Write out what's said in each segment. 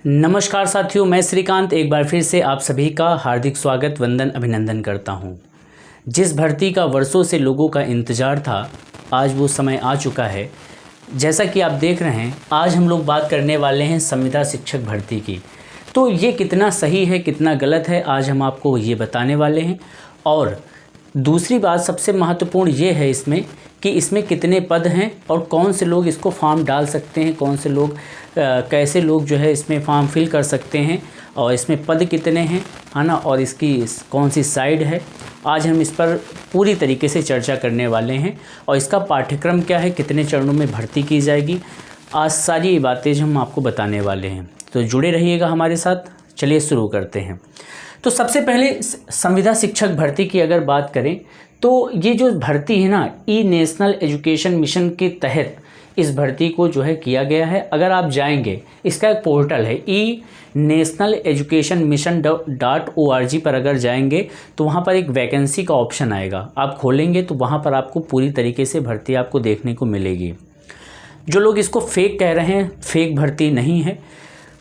नमस्कार साथियों, मैं श्रीकांत एक बार फिर से आप सभी का हार्दिक स्वागत वंदन अभिनंदन करता हूं। जिस भर्ती का वर्षों से लोगों का इंतज़ार था, आज वो समय आ चुका है। जैसा कि आप देख रहे हैं, आज हम लोग बात करने वाले हैं संविदा शिक्षक भर्ती की। तो ये कितना सही है, कितना गलत है, आज हम आपको ये बताने वाले हैं। और दूसरी बात सबसे महत्वपूर्ण ये है इसमें कि इसमें कितने पद हैं और कौन से लोग इसको फॉर्म डाल सकते हैं, कौन से लोग कैसे लोग जो है इसमें फॉर्म फिल कर सकते हैं और इसमें पद कितने हैं, है ना, और इसकी कौन सी साइड है। आज हम इस पर पूरी तरीके से चर्चा करने वाले हैं और इसका पाठ्यक्रम क्या है, कितने चरणों में भर्ती की जाएगी, आज सारी बातें हम आपको बताने वाले हैं। तो जुड़े रहिएगा हमारे साथ। चलिए शुरू करते हैं। तो सबसे पहले संविदा शिक्षक भर्ती की अगर बात करें तो ये जो भर्ती है ना, ई नेशनल एजुकेशन मिशन के तहत इस भर्ती को जो है किया गया है। अगर आप जाएंगे, इसका एक पोर्टल है ई नेशनल एजुकेशन मिशन .org पर अगर जाएंगे तो वहाँ पर एक वैकेंसी का ऑप्शन आएगा। आप खोलेंगे तो वहाँ पर आपको पूरी तरीके से भर्ती आपको देखने को मिलेगी। जो लोग इसको फेक कह रहे हैं, फेक भर्ती नहीं है।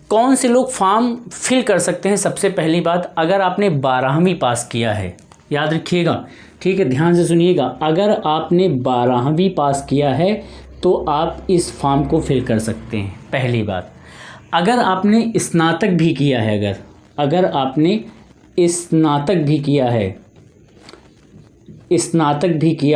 कौन से लोग फॉर्म फिल कर सकते हैं? सबसे पहली बात, अगर आपने 12वीं पास किया है, याद रखिएगा, ठीक है, ध्यान से सुनिएगा। अगर आपने 12वीं पास किया है तो आप इस फॉर्म को फिल कर सकते हैं, पहली बात। अगर आपने स्नातक भी किया है, अगर आपने स्नातक भी किया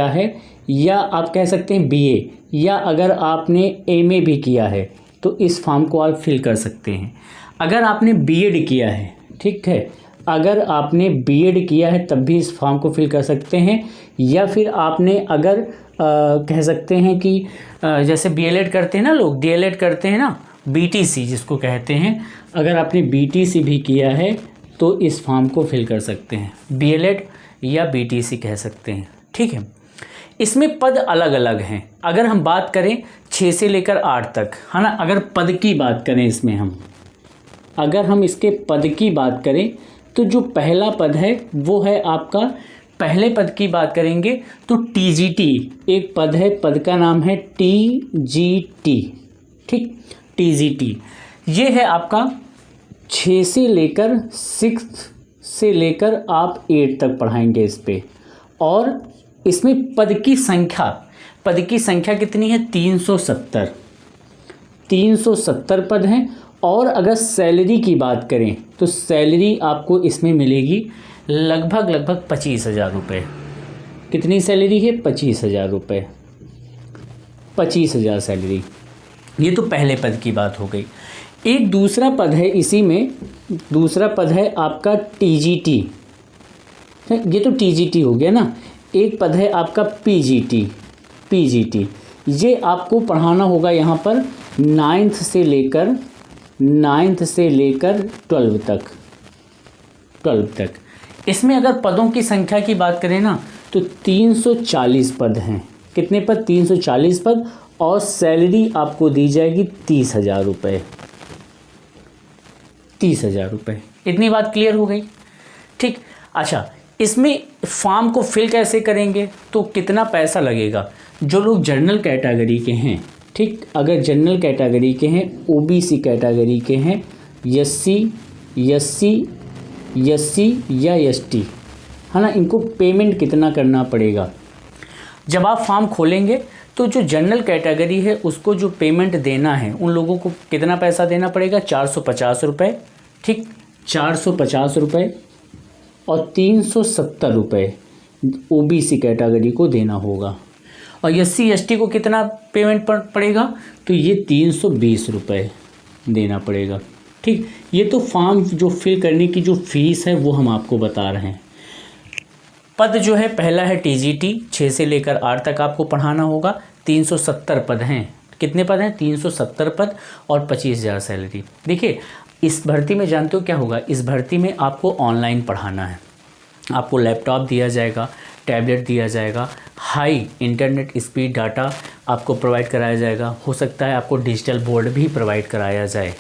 है या आप कह सकते हैं बीए, या अगर आपने एमए भी किया है तो इस फॉर्म को आप फिल कर सकते हैं। अगर आपने बीएड किया है, ठीक है, अगर आपने बीएड किया है तब भी इस फॉर्म को फिल कर सकते हैं। या फिर आपने अगर कह सकते हैं कि जैसे बीएलएड करते हैं ना लोग, डीएलएड करते हैं ना, बीटीसी जिसको कहते हैं, अगर आपने बीटीसी भी किया है तो इस फॉर्म को फिल कर सकते हैं। बीएलएड या बीटीसी कह सकते हैं, ठीक है। इसमें पद अलग अलग हैं। अगर हम बात करें 6 से लेकर 8 तक, है ना, अगर पद की बात करें इसमें अगर हम इसके पद की बात करें तो जो पहला पद है वो है आपका, पहले पद की बात करेंगे तो टीजीटी एक पद है, पद का नाम है टीजीटी, ठीक, टीजीटी। ये है आपका 6 से लेकर 6 से लेकर आप 8 तक पढ़ाएंगे इस पे। और इसमें पद की संख्या कितनी है? 370 पद हैं। और अगर सैलरी की बात करें तो सैलरी आपको इसमें मिलेगी लगभग 25,000 रुपये। कितनी सैलरी है? 25,000 रुपये, 25,000 सैलरी। ये तो पहले पद की बात हो गई। एक दूसरा पद है इसी में, दूसरा पद है आपका टीजीटी। ये तो टीजीटी हो गया ना। एक पद है आपका पीजीटी। ये आपको पढ़ाना होगा यहाँ पर 9th से लेकर 12 तक। इसमें अगर पदों की संख्या की बात करें ना तो 340 पद हैं। कितने पद? 340 पद। और सैलरी आपको दी जाएगी 30,000 रुपये। 30,000 रुपये। इतनी बात क्लियर हो गई, ठीक। अच्छा, इसमें फॉर्म को फिल कैसे करेंगे, तो कितना पैसा लगेगा? जो लोग जनरल कैटेगरी के हैं, ठीक, अगर जनरल कैटेगरी के हैं, ओबीसी कैटेगरी के हैं, एससी या एसटी, है ना, इनको पेमेंट कितना करना पड़ेगा? जब आप फॉर्म खोलेंगे तो जो जनरल कैटेगरी है उसको जो पेमेंट देना है, उन लोगों को कितना पैसा देना पड़ेगा? 450 रुपये, ठीक, 450 रुपये। और 370 रुपये ओबीसी कैटेगरी को देना होगा। और एससी एसटी को कितना पेमेंट पड़ेगा? तो ये 320 रुपये देना पड़ेगा, ठीक। ये तो फॉर्म जो फिल करने की जो फीस है वो हम आपको बता रहे हैं। पद जो है, पहला है टीजीटी, 6 से लेकर 8 तक आपको पढ़ाना होगा। 370 पद हैं। कितने पद हैं? 370 पद और 25,000 सैलरी। देखिए, इस भर्ती में जानते हो क्या होगा? इस भर्ती में आपको ऑनलाइन पढ़ाना है। आपको लैपटॉप दिया जाएगा, टैबलेट दिया जाएगा, हाई इंटरनेट स्पीड डाटा आपको प्रोवाइड कराया जाएगा। हो सकता है आपको डिजिटल बोर्ड भी प्रोवाइड कराया जाए,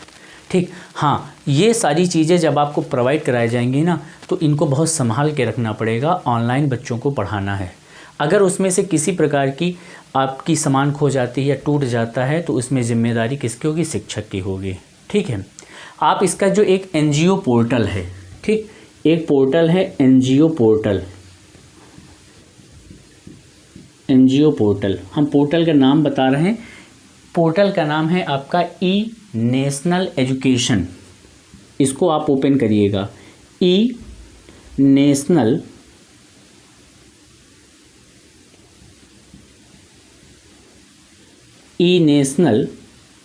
ठीक। हाँ, ये सारी चीज़ें जब आपको प्रोवाइड कराई जाएंगी ना तो इनको बहुत संभाल के रखना पड़ेगा। ऑनलाइन बच्चों को पढ़ाना है। अगर उसमें से किसी प्रकार की आपकी सामान खो जाती है या टूट जाता है तो उसमें जिम्मेदारी किसकी होगी? शिक्षक की होगी, ठीक है। आप इसका जो एक एनजीओ पोर्टल है, ठीक, एक पोर्टल है एनजीओ पोर्टल, एनजीओ पोर्टल, हम पोर्टल का नाम बता रहे हैं। पोर्टल का नाम है आपका ई नेशनल एजुकेशन। इसको आप ओपन करिएगा, ई नेशनल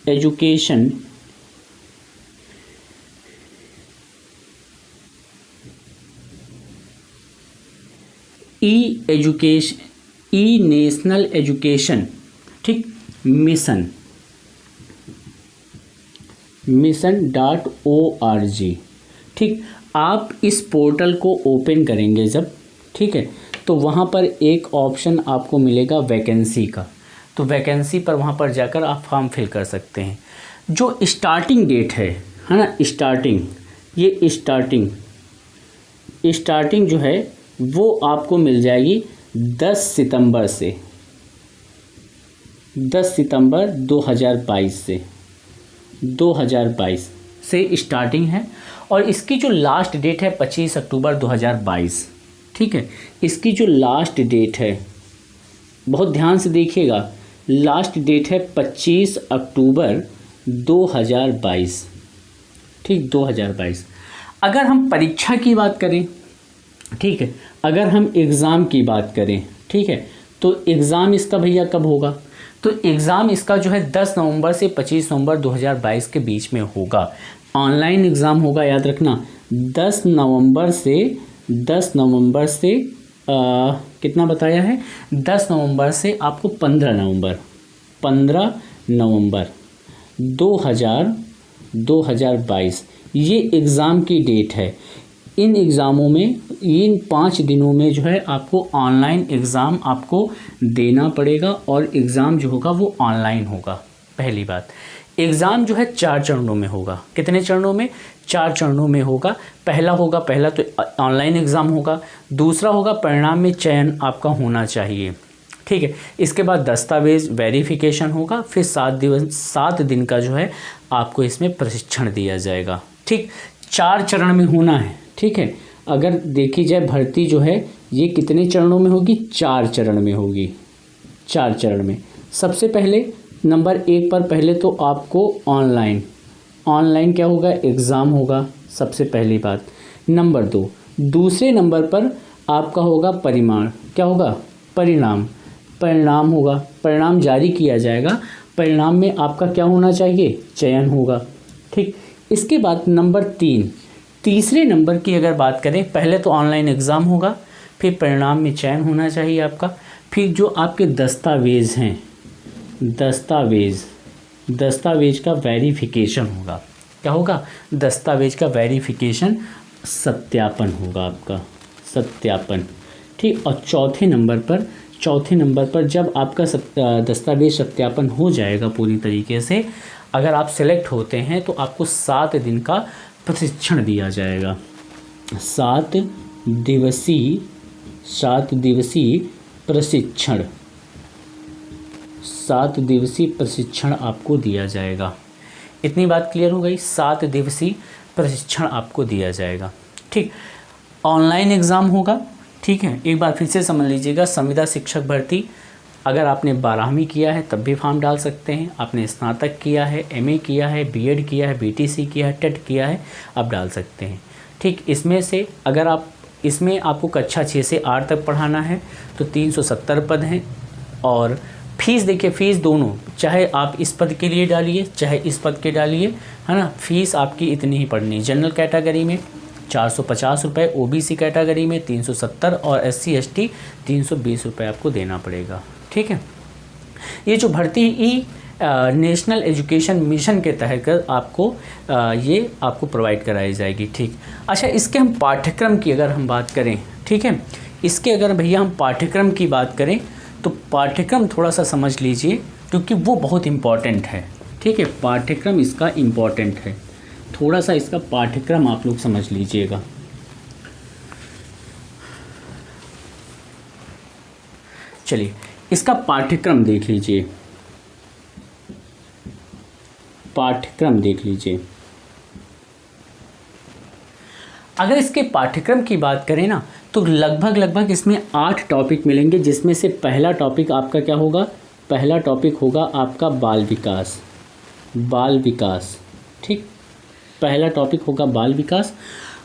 एजुकेशन ई नेशनल एजुकेशन, ठीक, मिशन.org, ठीक। आप इस पोर्टल को ओपन करेंगे जब, ठीक है, तो वहाँ पर एक ऑप्शन आपको मिलेगा वैकेंसी का। तो वैकेंसी पर वहाँ पर जाकर आप फॉर्म फिल कर सकते हैं। जो स्टार्टिंग डेट है ना, स्टार्टिंग, ये स्टार्टिंग जो है वो आपको मिल जाएगी 10 सितंबर से, 10 सितंबर 2022 से स्टार्टिंग है। और इसकी जो लास्ट डेट है 25 अक्टूबर 2022, ठीक है। इसकी जो लास्ट डेट है, बहुत ध्यान से देखिएगा, लास्ट डेट है 25 अक्टूबर 2022, ठीक, 2022। अगर हम परीक्षा की बात करें, ठीक है, अगर हम एग्ज़ाम की बात करें, ठीक है, तो एग्ज़ाम इसका भैया कब होगा? तो एग्ज़ाम इसका जो है 10 नवंबर से 25 नवंबर 2022 के बीच में होगा। ऑनलाइन एग्ज़ाम होगा, याद रखना, 10 नवंबर से कितना बताया है, 10 नवंबर से आपको 15 नवंबर 2022 ये एग्ज़ाम की डेट है। इन एग्ज़ामों में, इन 5 दिनों में जो है आपको ऑनलाइन एग्ज़ाम आपको देना पड़ेगा और एग्ज़ाम जो होगा वो ऑनलाइन होगा। पहली बात, एग्ज़ाम जो है 4 चरणों में होगा। कितने चरणों में? 4 चरणों में होगा। पहला तो ऑनलाइन एग्ज़ाम होगा, दूसरा होगा परिणाम में चयन आपका होना चाहिए, ठीक है। इसके बाद दस्तावेज़ वेरिफिकेशन होगा, फिर 7 दिन का जो है आपको इसमें प्रशिक्षण दिया जाएगा, ठीक। 4 चरण में होना है, ठीक है। अगर देखी जाए भर्ती जो है ये कितने चरणों में होगी? 4 चरण में होगी, 4 चरण में। सबसे पहले नंबर 1 पर पहले तो आपको ऑनलाइन क्या होगा? एग्ज़ाम होगा, सबसे पहली बात। नंबर 2, दूसरे नंबर पर आपका होगा क्या होगा? परिणाम होगा, परिणाम जारी किया जाएगा। परिणाम में आपका क्या होना चाहिए? चयन होगा, ठीक। इसके बाद नंबर 3, तीसरे नंबर की अगर बात करें, पहले तो ऑनलाइन एग्ज़ाम होगा, फिर परिणाम में चयन होना चाहिए आपका, फिर जो आपके दस्तावेज़ हैं, दस्तावेज़ का वेरिफिकेशन होगा। क्या होगा? दस्तावेज़ का वेरिफिकेशन, सत्यापन होगा आपका, सत्यापन, ठीक। और चौथे नंबर पर जब आपका दस्तावेज सत्यापन हो जाएगा पूरी तरीके से, अगर आप सेलेक्ट होते हैं तो आपको 7 दिन का प्रशिक्षण दिया जाएगा। 7 दिवसीय प्रशिक्षण, 7 दिवसीय प्रशिक्षण आपको दिया जाएगा। इतनी बात क्लियर हो गई? 7 दिवसीय प्रशिक्षण आपको दिया जाएगा, ठीक। ऑनलाइन एग्ज़ाम होगा, ठीक है। एक बार फिर से समझ लीजिएगा, संविदा शिक्षक भर्ती, अगर आपने 12वीं किया है तब भी फॉर्म डाल सकते हैं, आपने स्नातक किया है, एमए किया है, बीएड किया है, बीटीसी किया है, टेट किया है, आप डाल सकते हैं, ठीक। इसमें से अगर आप इसमें आपको कक्षा 6 से 8 तक पढ़ाना है तो 370 पद हैं। और फीस देखिए, फ़ीस दोनों, चाहे आप इस पद के लिए डालिए चाहे इस पद के डालिए, है ना, फ़ीस आपकी इतनी ही पड़नी है। जनरल कैटेगरी में 450 रुपये, ओबीसी कैटेगरी में 370 और SC ST 320 रुपये आपको देना पड़ेगा, ठीक है। ये जो भर्ती ई नेशनल एजुकेशन मिशन के तहत आपको ये आपको प्रोवाइड कराई जाएगी, ठीक। अच्छा, इसके हम पाठ्यक्रम की अगर हम बात करें, ठीक है, इसके अगर भैया हम पाठ्यक्रम की बात करें तो पाठ्यक्रम थोड़ा सा समझ लीजिए क्योंकि वो बहुत इम्पॉर्टेंट है, ठीक है। पाठ्यक्रम इसका इम्पॉर्टेंट है, थोड़ा सा इसका पाठ्यक्रम आप लोग समझ लीजिएगा। चलिए इसका पाठ्यक्रम देख लीजिए, पाठ्यक्रम देख लीजिए। अगर इसके पाठ्यक्रम की बात करें ना तो लगभग इसमें 8 टॉपिक मिलेंगे, जिसमें से पहला टॉपिक आपका क्या होगा, पहला टॉपिक होगा आपका बाल विकास। बाल विकास, ठीक, पहला टॉपिक होगा बाल विकास।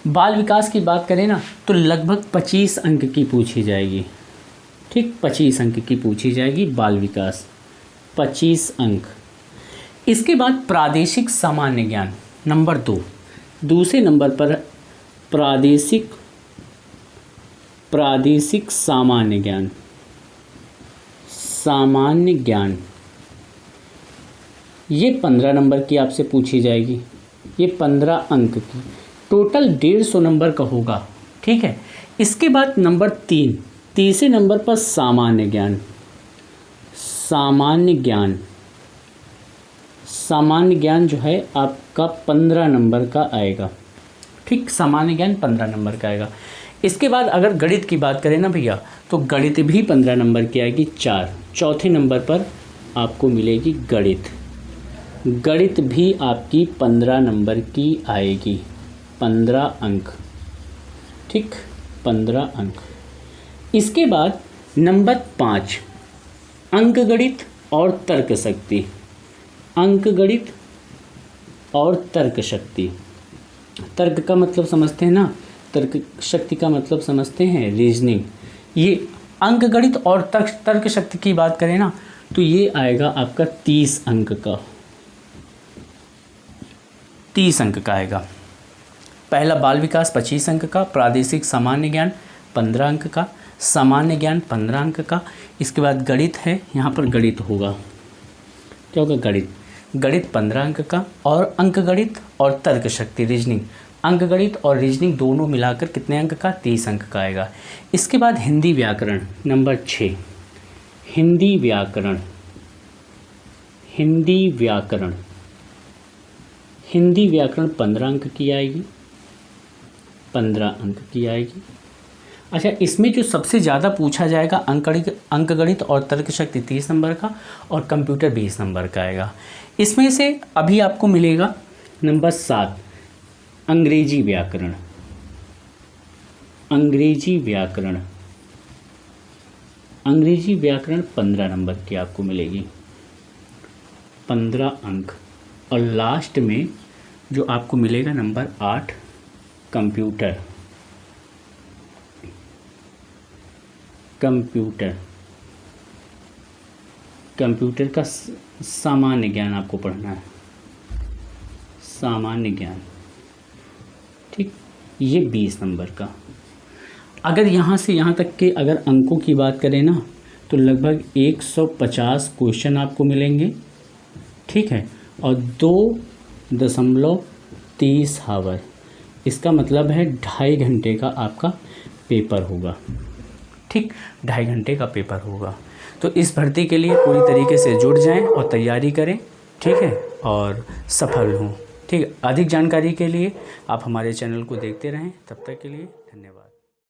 बाल विकास की बात करें ना तो लगभग 25 अंक की पूछी जाएगी, ठीक, 25 अंक की पूछी जाएगी बाल विकास, 25 अंक। इसके बाद प्रादेशिक सामान्य ज्ञान नंबर 2, दूसरे नंबर पर प्रादेशिक सामान्य ज्ञान, सामान्य ज्ञान, ये 15 नंबर की आपसे पूछी जाएगी, ये 15 अंक की, टोटल 150 नंबर का होगा, ठीक है। इसके बाद नंबर 3, तीसरे नंबर पर सामान्य ज्ञान, सामान्य ज्ञान, सामान्य ज्ञान जो है आपका 15 नंबर का आएगा, ठीक, सामान्य ज्ञान 15 नंबर का आएगा। इसके बाद अगर गणित की बात करें ना भैया तो गणित भी 15 नंबर की आएगी, 4, चौथे नंबर पर आपको मिलेगी गणित, गणित भी आपकी 15 नंबर की आएगी, 15 अंक, ठीक, 15 अंक। इसके बाद नंबर 5 अंकगणित और तर्क शक्ति, अंकगणित और तर्क शक्ति। तर्क का मतलब समझते हैं ना, तर्क शक्ति का मतलब समझते हैं रीजनिंग। ये अंकगणित और तर्क शक्ति की बात करें ना तो ये आएगा आपका 30 अंक का, 30 अंक का आएगा। पहला बाल विकास 25 अंक का, प्रादेशिक सामान्य ज्ञान 15 अंक का, सामान्य ज्ञान 15 अंक का। इसके बाद गणित है, यहाँ पर गणित होगा, क्या होगा, गणित, गणित 15 अंक का, और अंकगणित और तर्क शक्ति रीजनिंग, अंकगणित और रीजनिंग दोनों मिलाकर कितने अंक का, 30 अंक का आएगा। इसके बाद हिंदी व्याकरण नंबर 6, हिंदी व्याकरण, हिंदी व्याकरण, हिंदी व्याकरण 15 अंक की आएगी, 15 अंक की आएगी। अच्छा, इसमें जो सबसे ज़्यादा पूछा जाएगा अंकगणित और तर्क शक्ति 30 नंबर का, और कंप्यूटर 20 नंबर का आएगा। इसमें से अभी आपको मिलेगा नंबर 7 अंग्रेजी व्याकरण, अंग्रेजी व्याकरण, अंग्रेजी व्याकरण 15 नंबर की आपको मिलेगी, 15 अंक। और लास्ट में जो आपको मिलेगा नंबर 8 कंप्यूटर, कंप्यूटर, कंप्यूटर का सामान्य ज्ञान आपको पढ़ना है, सामान्य ज्ञान, ठीक, ये 20 नंबर का। अगर यहाँ से यहाँ तक के अगर अंकों की बात करें ना तो लगभग 150 क्वेश्चन आपको मिलेंगे, ठीक है, और 2.30 हावर, इसका मतलब है 2.5 घंटे का आपका पेपर होगा, ठीक, 2.5 घंटे का पेपर होगा। तो इस भर्ती के लिए पूरी तरीके से जुट जाएं और तैयारी करें, ठीक है, और सफल हों, ठीक है। अधिक जानकारी के लिए आप हमारे चैनल को देखते रहें। तब तक के लिए